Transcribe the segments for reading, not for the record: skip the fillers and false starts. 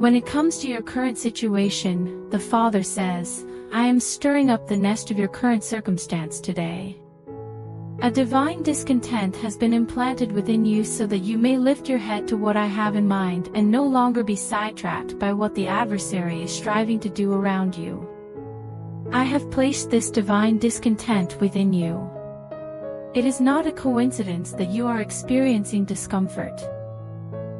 When it comes to your current situation, the Father says, I am stirring up the nest of your current circumstance today. A divine discontent has been implanted within you so that you may lift your head to what I have in mind and no longer be sidetracked by what the adversary is striving to do around you. I have placed this divine discontent within you. It is not a coincidence that you are experiencing discomfort.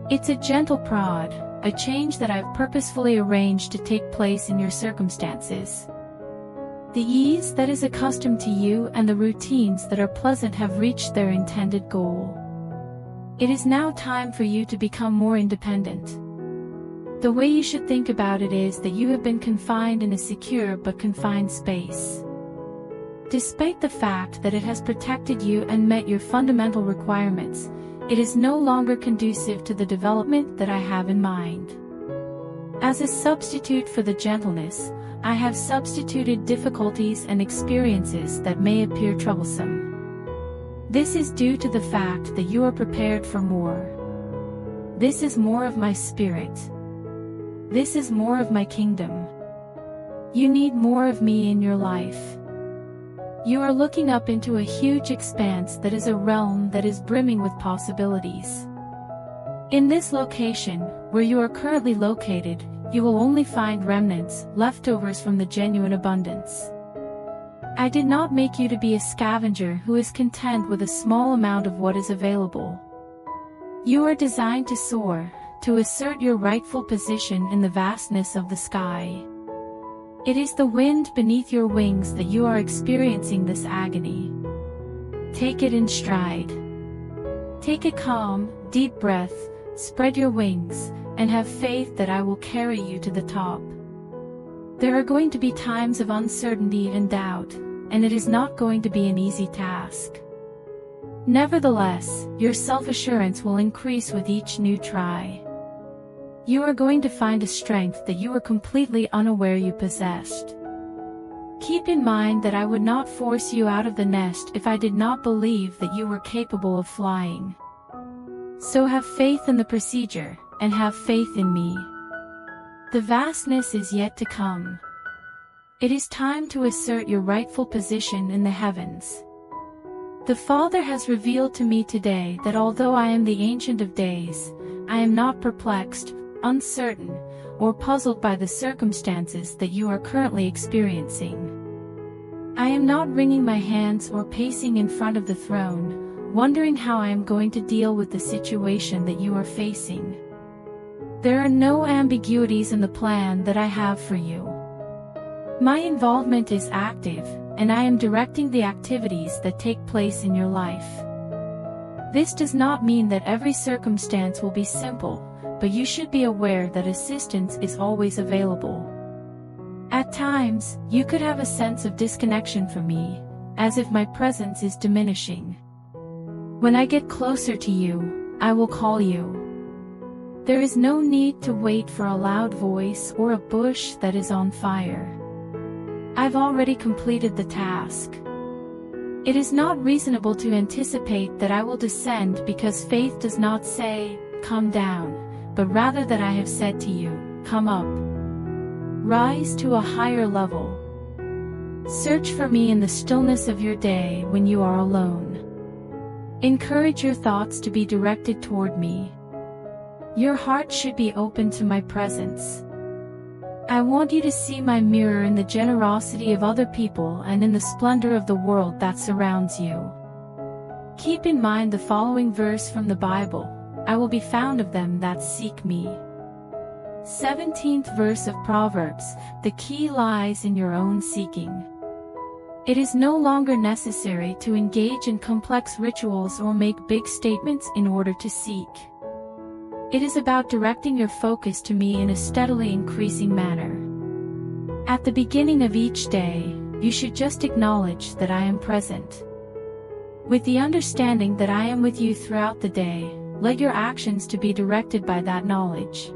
It's a gentle prod, a change that I've purposefully arranged to take place in your circumstances. The ease that is accustomed to you and the routines that are pleasant have reached their intended goal. It is now time for you to become more independent. The way you should think about it is that you have been confined in a secure but confined space. Despite the fact that it has protected you and met your fundamental requirements, it is no longer conducive to the development that I have in mind. As a substitute for the gentleness, I have substituted difficulties and experiences that may appear troublesome. This is due to the fact that you are prepared for more. This is more of my spirit. This is more of my kingdom. You need more of me in your life. You are looking up into a huge expanse that is a realm that is brimming with possibilities. In this location, where you are currently located, you will only find remnants, leftovers from the genuine abundance. I did not make you to be a scavenger who is content with a small amount of what is available. You are designed to soar, to assert your rightful position in the vastness of the sky. It is the wind beneath your wings that you are experiencing this agony. Take it in stride. Take a calm, deep breath, spread your wings, and have faith that I will carry you to the top. There are going to be times of uncertainty and doubt, and it is not going to be an easy task. Nevertheless, your self-assurance will increase with each new try. You are going to find a strength that you were completely unaware you possessed. Keep in mind that I would not force you out of the nest if I did not believe that you were capable of flying. So have faith in the procedure, and have faith in me. The vastness is yet to come. It is time to assert your rightful position in the heavens. The Father has revealed to me today that although I am the Ancient of Days, I am not perplexed, uncertain, or puzzled by the circumstances that you are currently experiencing. I am not wringing my hands or pacing in front of the throne, wondering how I am going to deal with the situation that you are facing. There are no ambiguities in the plan that I have for you. My involvement is active, and I am directing the activities that take place in your life. This does not mean that every circumstance will be simple, but you should be aware that assistance is always available. At times, you could have a sense of disconnection from me, as if my presence is diminishing. When I get closer to you, I will call you. There is no need to wait for a loud voice or a bush that is on fire. I've already completed the task. It is not reasonable to anticipate that I will descend because faith does not say, come down, but rather that I have said to you, come up. Rise to a higher level. Search for me in the stillness of your day when you are alone. Encourage your thoughts to be directed toward me. Your heart should be open to my presence. I want you to see my mirror in the generosity of other people and in the splendor of the world that surrounds you. Keep in mind the following verse from the Bible, I will be found of them that seek me. 17th verse of Proverbs, the key lies in your own seeking. It is no longer necessary to engage in complex rituals or make big statements in order to seek. It is about directing your focus to me in a steadily increasing manner. At the beginning of each day, you should just acknowledge that I am present. With the understanding that I am with you throughout the day, let your actions to be directed by that knowledge.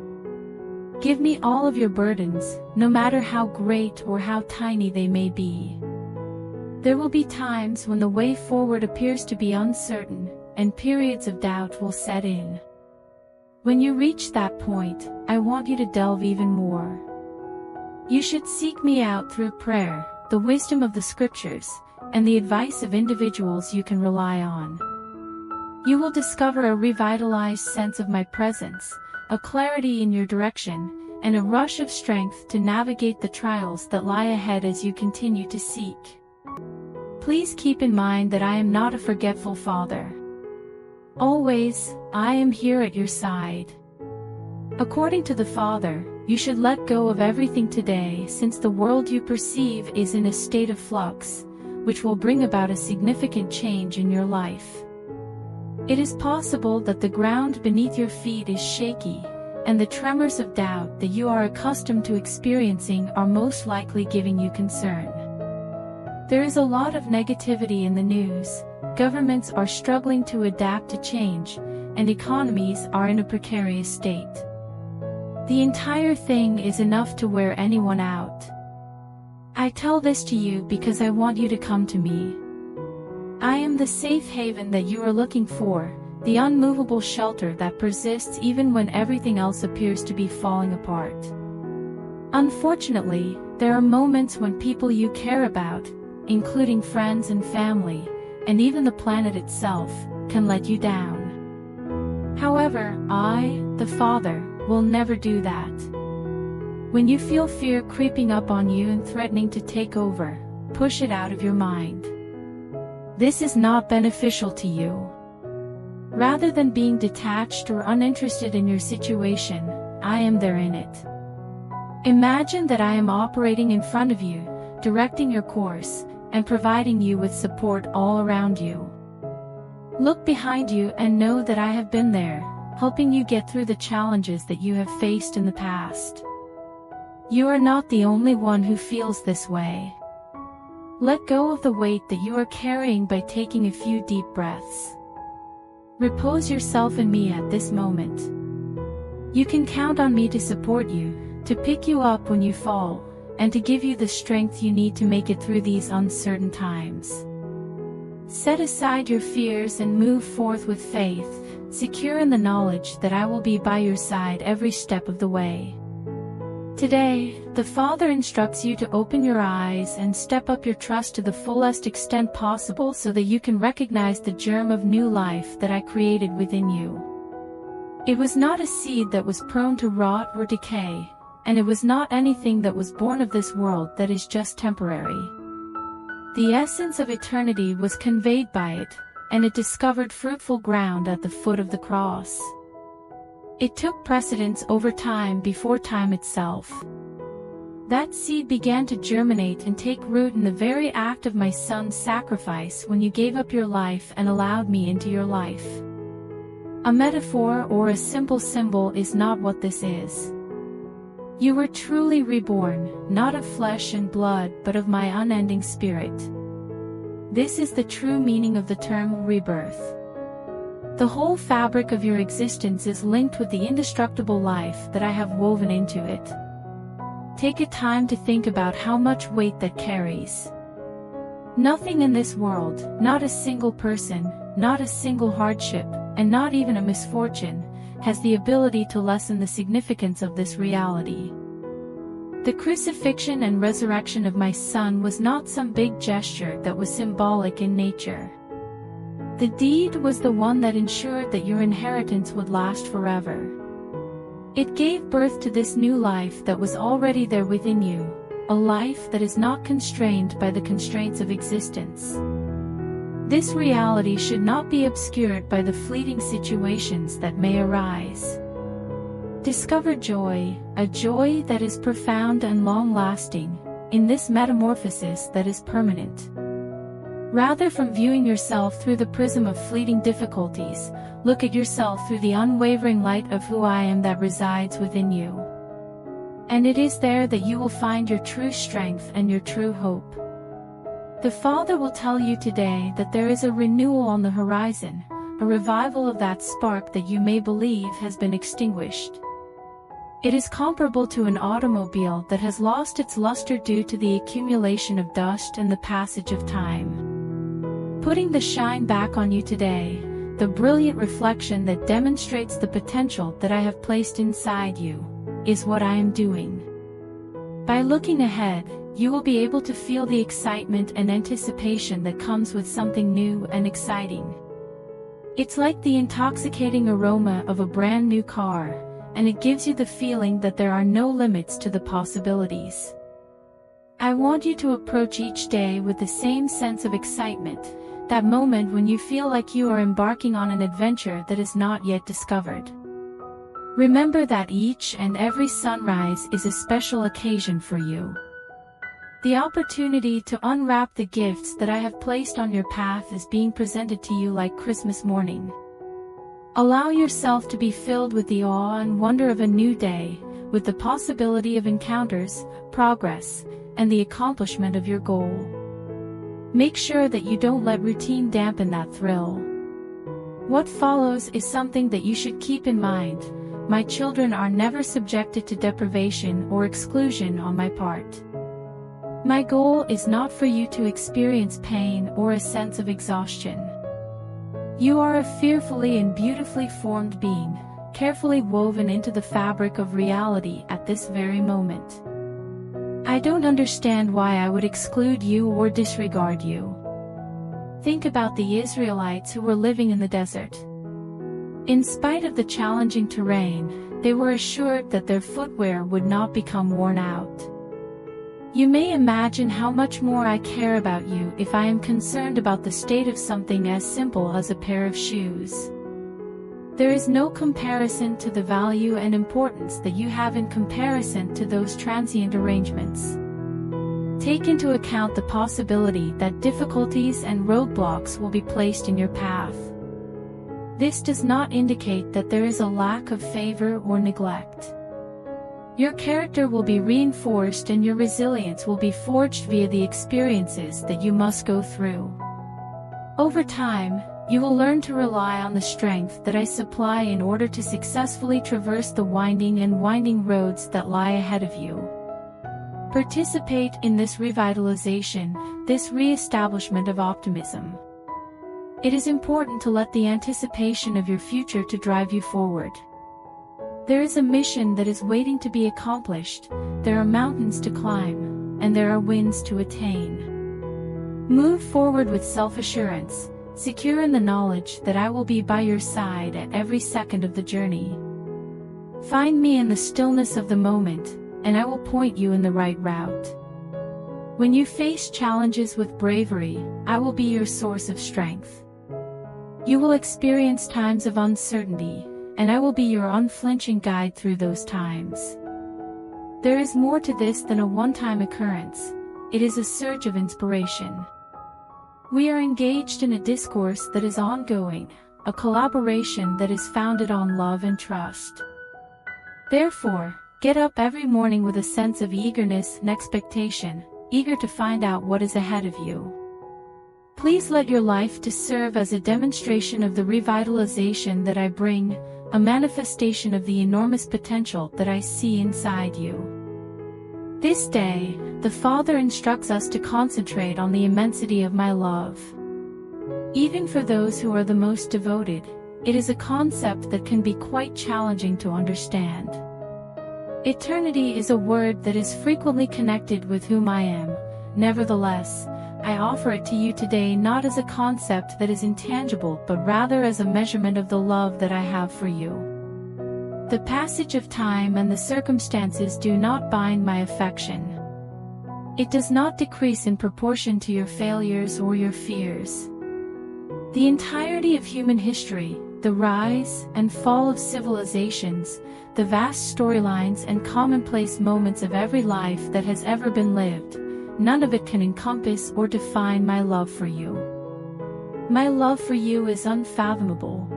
Give me all of your burdens, no matter how great or how tiny they may be. There will be times when the way forward appears to be uncertain, and periods of doubt will set in. When you reach that point, I want you to delve even more. You should seek me out through prayer, the wisdom of the scriptures, and the advice of individuals you can rely on. You will discover a revitalized sense of my presence, a clarity in your direction, and a rush of strength to navigate the trials that lie ahead as you continue to seek. Please keep in mind that I am not a forgetful father. Always, I am here at your side. According to the Father, you should let go of everything today, since the world you perceive is in a state of flux, which will bring about a significant change in your life. It is possible that the ground beneath your feet is shaky, and the tremors of doubt that you are accustomed to experiencing are most likely giving you concern. There is a lot of negativity in the news, governments are struggling to adapt to change, and economies are in a precarious state. The entire thing is enough to wear anyone out. I tell this to you because I want you to come to me. I am the safe haven that you are looking for, the unmovable shelter that persists even when everything else appears to be falling apart. Unfortunately, there are moments when people you care about, including friends and family, and even the planet itself, can let you down. However, I, the Father, will never do that. When you feel fear creeping up on you and threatening to take over, push it out of your mind. This is not beneficial to you. Rather than being detached or uninterested in your situation, I am there in it. Imagine that I am operating in front of you, directing your course, and providing you with support all around you. Look behind you and know that I have been there, helping you get through the challenges that you have faced in the past. You are not the only one who feels this way. Let go of the weight that you are carrying by taking a few deep breaths. Repose yourself in me at this moment. You can count on me to support you, to pick you up when you fall, and to give you the strength you need to make it through these uncertain times. Set aside your fears and move forth with faith, secure in the knowledge that I will be by your side every step of the way. Today, the Father instructs you to open your eyes and step up your trust to the fullest extent possible so that you can recognize the germ of new life that I created within you. It was not a seed that was prone to rot or decay, and it was not anything that was born of this world that is just temporary. The essence of eternity was conveyed by it, and it discovered fruitful ground at the foot of the cross. It took precedence over time before time itself. That seed began to germinate and take root in the very act of my Son's sacrifice when you gave up your life and allowed me into your life. A metaphor or a simple symbol is not what this is. You were truly reborn, not of flesh and blood but of my unending spirit. This is the true meaning of the term rebirth. The whole fabric of your existence is linked with the indestructible life that I have woven into it. Take a time to think about how much weight that carries. Nothing in this world, not a single person, not a single hardship, and not even a misfortune, has the ability to lessen the significance of this reality. The crucifixion and resurrection of my Son was not some big gesture that was symbolic in nature. The deed was the one that ensured that your inheritance would last forever. It gave birth to this new life that was already there within you, a life that is not constrained by the constraints of existence. This reality should not be obscured by the fleeting situations that may arise. Discover joy, a joy that is profound and long-lasting, in this metamorphosis that is permanent. Rather from viewing yourself through the prism of fleeting difficulties, look at yourself through the unwavering light of who I am that resides within you. And it is there that you will find your true strength and your true hope. The Father will tell you today that there is a renewal on the horizon, a revival of that spark that you may believe has been extinguished. It is comparable to an automobile that has lost its luster due to the accumulation of dust and the passage of time. Putting the shine back on you today, the brilliant reflection that demonstrates the potential that I have placed inside you, is what I am doing. By looking ahead, you will be able to feel the excitement and anticipation that comes with something new and exciting. It's like the intoxicating aroma of a brand new car, and it gives you the feeling that there are no limits to the possibilities. I want you to approach each day with the same sense of excitement, that moment when you feel like you are embarking on an adventure that is not yet discovered. Remember that each and every sunrise is a special occasion for you. The opportunity to unwrap the gifts that I have placed on your path is being presented to you like Christmas morning. Allow yourself to be filled with the awe and wonder of a new day, with the possibility of encounters, progress, and the accomplishment of your goal. Make sure that you don't let routine dampen that thrill. What follows is something that you should keep in mind. My children are never subjected to deprivation or exclusion on my part. My goal is not for you to experience pain or a sense of exhaustion. You are a fearfully and beautifully formed being, carefully woven into the fabric of reality at this very moment. I don't understand why I would exclude you or disregard you. Think about the Israelites who were living in the desert. In spite of the challenging terrain, they were assured that their footwear would not become worn out. You may imagine how much more I care about you if I am concerned about the state of something as simple as a pair of shoes. There is no comparison to the value and importance that you have in comparison to those transient arrangements. Take into account the possibility that difficulties and roadblocks will be placed in your path. This does not indicate that there is a lack of favor or neglect. Your character will be reinforced and your resilience will be forged via the experiences that you must go through. Over time, you will learn to rely on the strength that I supply in order to successfully traverse the winding roads that lie ahead of you. Participate in this revitalization, this re-establishment of optimism. It is important to let the anticipation of your future to drive you forward. There is a mission that is waiting to be accomplished, there are mountains to climb, and there are winds to attain. Move forward with self-assurance, secure in the knowledge that I will be by your side at every second of the journey. Find me in the stillness of the moment, and I will point you in the right route. When you face challenges with bravery, I will be your source of strength. You will experience times of uncertainty, and I will be your unflinching guide through those times. There is more to this than a one-time occurrence. It is a surge of inspiration. We are engaged in a discourse that is ongoing, a collaboration that is founded on love and trust. Therefore, get up every morning with a sense of eagerness and expectation, eager to find out what is ahead of you. Please let your life to serve as a demonstration of the revitalization that I bring, a manifestation of the enormous potential that I see inside you. This day, the Father instructs us to concentrate on the immensity of my love. Even for those who are the most devoted, it is a concept that can be quite challenging to understand. Eternity is a word that is frequently connected with whom I am. Nevertheless, I offer it to you today not as a concept that is intangible but rather as a measurement of the love that I have for you. The passage of time and the circumstances do not bind my affection. It does not decrease in proportion to your failures or your fears. The entirety of human history, the rise and fall of civilizations, the vast storylines and commonplace moments of every life that has ever been lived, none of it can encompass or define my love for you. My love for you is unfathomable.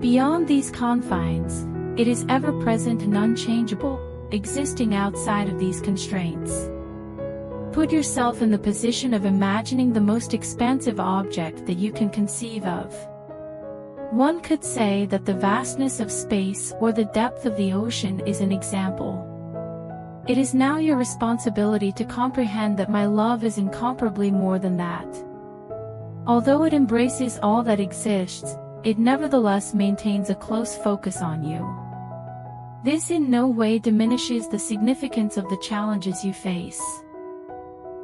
Beyond these confines, it is ever-present and unchangeable, existing outside of these constraints. Put yourself in the position of imagining the most expansive object that you can conceive of. One could say that the vastness of space or the depth of the ocean is an example. It is now your responsibility to comprehend that my love is incomparably more than that. Although it embraces all that exists, it nevertheless maintains a close focus on you. This in no way diminishes the significance of the challenges you face.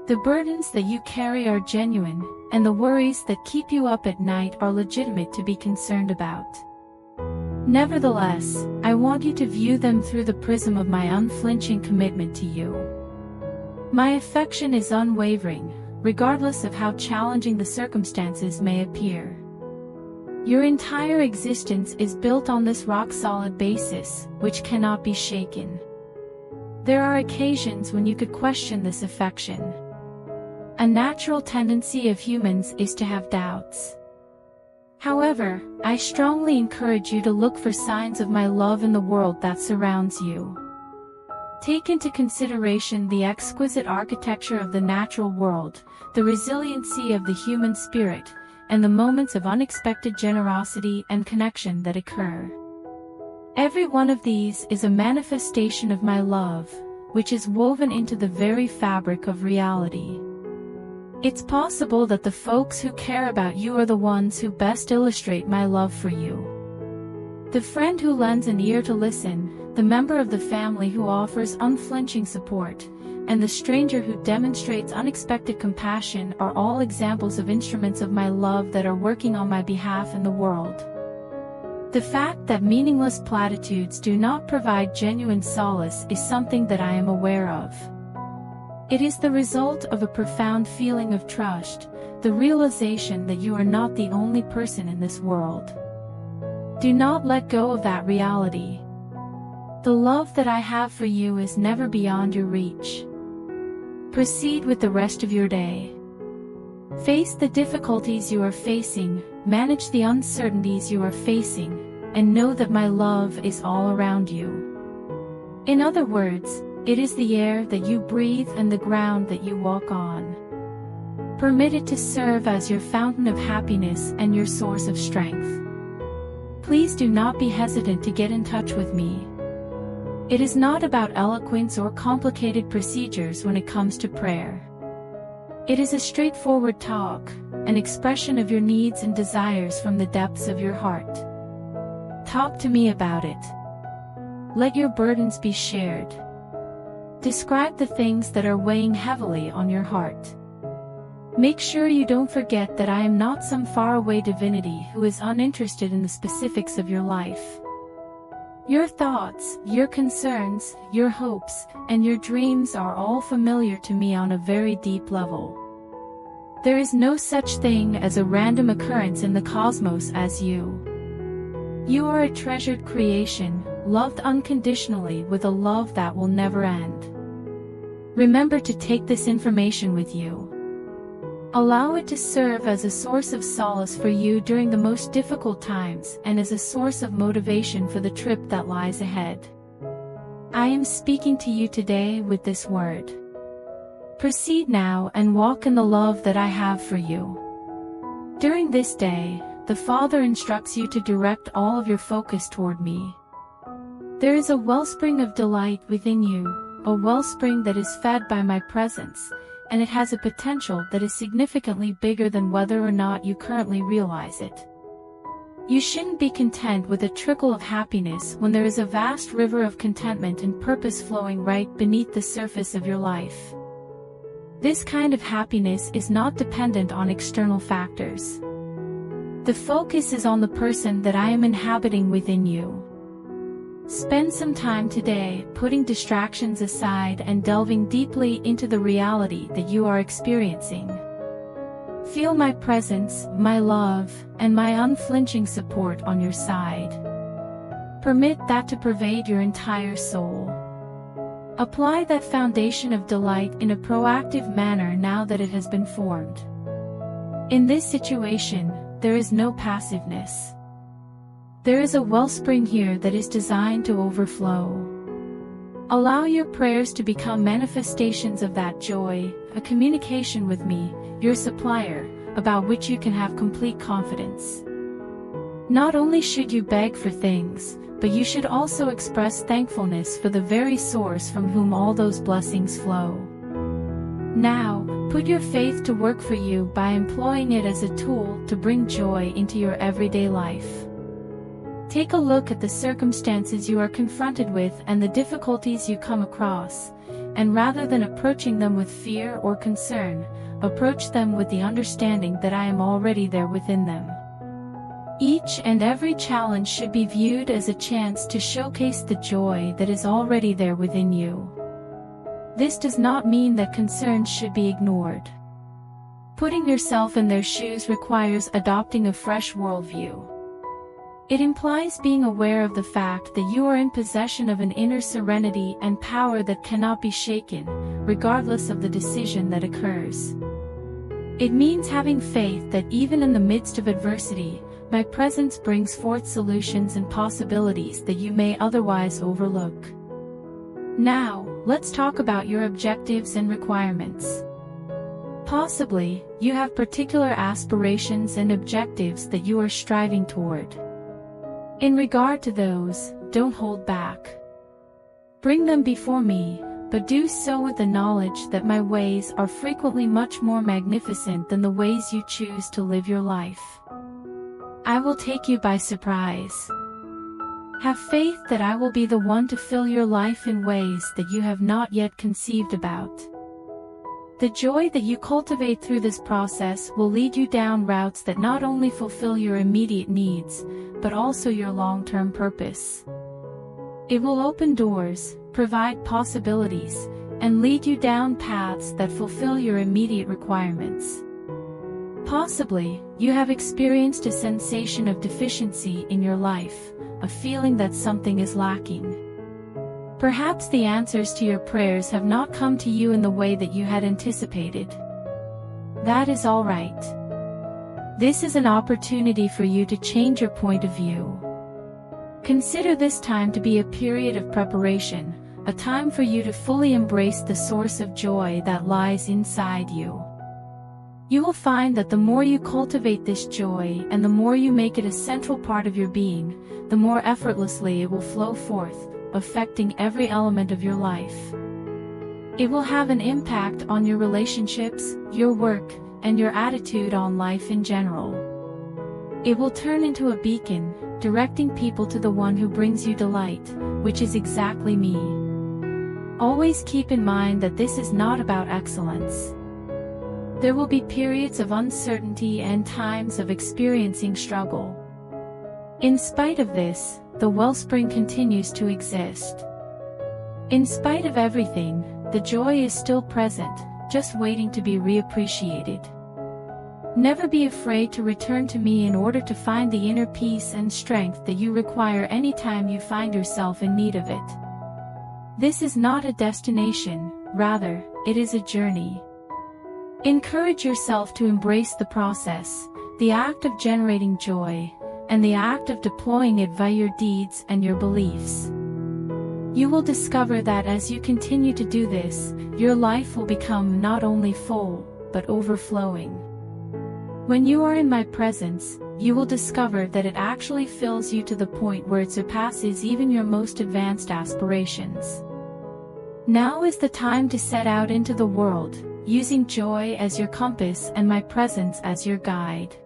The burdens that you carry are genuine, and the worries that keep you up at night are legitimate to be concerned about. Nevertheless, I want you to view them through the prism of my unflinching commitment to you. My affection is unwavering, regardless of how challenging the circumstances may appear. Your entire existence is built on this rock-solid basis, which cannot be shaken. There are occasions when you could question this affection. A natural tendency of humans is to have doubts. However, I strongly encourage you to look for signs of my love in the world that surrounds you. Take into consideration the exquisite architecture of the natural world, the resiliency of the human spirit, and the moments of unexpected generosity and connection that occur. Every one of these is a manifestation of my love, which is woven into the very fabric of reality. It's possible that the folks who care about you are the ones who best illustrate my love for you. The friend who lends an ear to listen, the member of the family who offers unflinching support, and the stranger who demonstrates unexpected compassion are all examples of instruments of my love that are working on my behalf in the world. The fact that meaningless platitudes do not provide genuine solace is something that I am aware of. It is the result of a profound feeling of trust, the realization that you are not the only person in this world. Do not let go of that reality. The love that I have for you is never beyond your reach. Proceed with the rest of your day. Face the difficulties you are facing, manage the uncertainties you are facing, and know that my love is all around you. In other words, it is the air that you breathe and the ground that you walk on. Permit it to serve as your fountain of happiness and your source of strength. Please do not be hesitant to get in touch with me. It is not about eloquence or complicated procedures when it comes to prayer. It is a straightforward talk, an expression of your needs and desires from the depths of your heart. Talk to me about it. Let your burdens be shared. Describe the things that are weighing heavily on your heart. Make sure you don't forget that I am not some faraway divinity who is uninterested in the specifics of your life. Your thoughts, your concerns, your hopes, and your dreams are all familiar to me on a very deep level. There is no such thing as a random occurrence in the cosmos as you. You are a treasured creation, loved unconditionally with a love that will never end. Remember to take this information with you. Allow it to serve as a source of solace for you during the most difficult times and as a source of motivation for the trip that lies ahead. I am speaking to you today with this word. Proceed now and walk in the love that I have for you. During this day, the Father instructs you to direct all of your focus toward me. There is a wellspring of delight within you, a wellspring that is fed by my presence, and it has a potential that is significantly bigger than whether or not you currently realize it. You shouldn't be content with a trickle of happiness when there is a vast river of contentment and purpose flowing right beneath the surface of your life. This kind of happiness is not dependent on external factors. The focus is on the person that I am inhabiting within you. Spend some time today putting distractions aside and delving deeply into the reality that you are experiencing. Feel my presence, my love, and my unflinching support on your side. Permit that to pervade your entire soul. Apply that foundation of delight in a proactive manner now that it has been formed. In this situation, there is no passiveness. There is a wellspring here that is designed to overflow. Allow your prayers to become manifestations of that joy, a communication with me, your supplier, about which you can have complete confidence. Not only should you beg for things, but you should also express thankfulness for the very source from whom all those blessings flow. Now, put your faith to work for you by employing it as a tool to bring joy into your everyday life. Take a look at the circumstances you are confronted with and the difficulties you come across, and rather than approaching them with fear or concern, approach them with the understanding that I am already there within them. Each and every challenge should be viewed as a chance to showcase the joy that is already there within you. This does not mean that concerns should be ignored. Putting yourself in their shoes requires adopting a fresh worldview. It implies being aware of the fact that you are in possession of an inner serenity and power that cannot be shaken, regardless of the decision that occurs. It means having faith that even in the midst of adversity, my presence brings forth solutions and possibilities that you may otherwise overlook. Now, let's talk about your objectives and requirements. Possibly, you have particular aspirations and objectives that you are striving toward. In regard to those, don't hold back. Bring them before me, but do so with the knowledge that my ways are frequently much more magnificent than the ways you choose to live your life. I will take you by surprise. Have faith that I will be the one to fill your life in ways that you have not yet conceived about. The joy that you cultivate through this process will lead you down routes that not only fulfill your immediate needs, but also your long-term purpose. It will open doors, provide possibilities, and lead you down paths that fulfill your immediate requirements. Possibly, you have experienced a sensation of deficiency in your life, a feeling that something is lacking. Perhaps the answers to your prayers have not come to you in the way that you had anticipated. That is all right. This is an opportunity for you to change your point of view. Consider this time to be a period of preparation, a time for you to fully embrace the source of joy that lies inside you. You will find that the more you cultivate this joy and the more you make it a central part of your being, the more effortlessly it will flow forth, affecting every element of your life. It will have an impact on your relationships, your work, and your attitude on life in general. It will turn into a beacon, directing people to the one who brings you delight, which is exactly me. Always keep in mind that this is not about excellence. There will be periods of uncertainty and times of experiencing struggle. In spite of this, the wellspring continues to exist. In spite of everything, the joy is still present, just waiting to be reappreciated. Never be afraid to return to me in order to find the inner peace and strength that you require anytime you find yourself in need of it. This is not a destination, rather, it is a journey. Encourage yourself to embrace the process, the act of generating joy, and the act of deploying it via your deeds and your beliefs. You will discover that as you continue to do this, your life will become not only full, but overflowing. When you are in my presence, you will discover that it actually fills you to the point where it surpasses even your most advanced aspirations. Now is the time to set out into the world, using joy as your compass and my presence as your guide.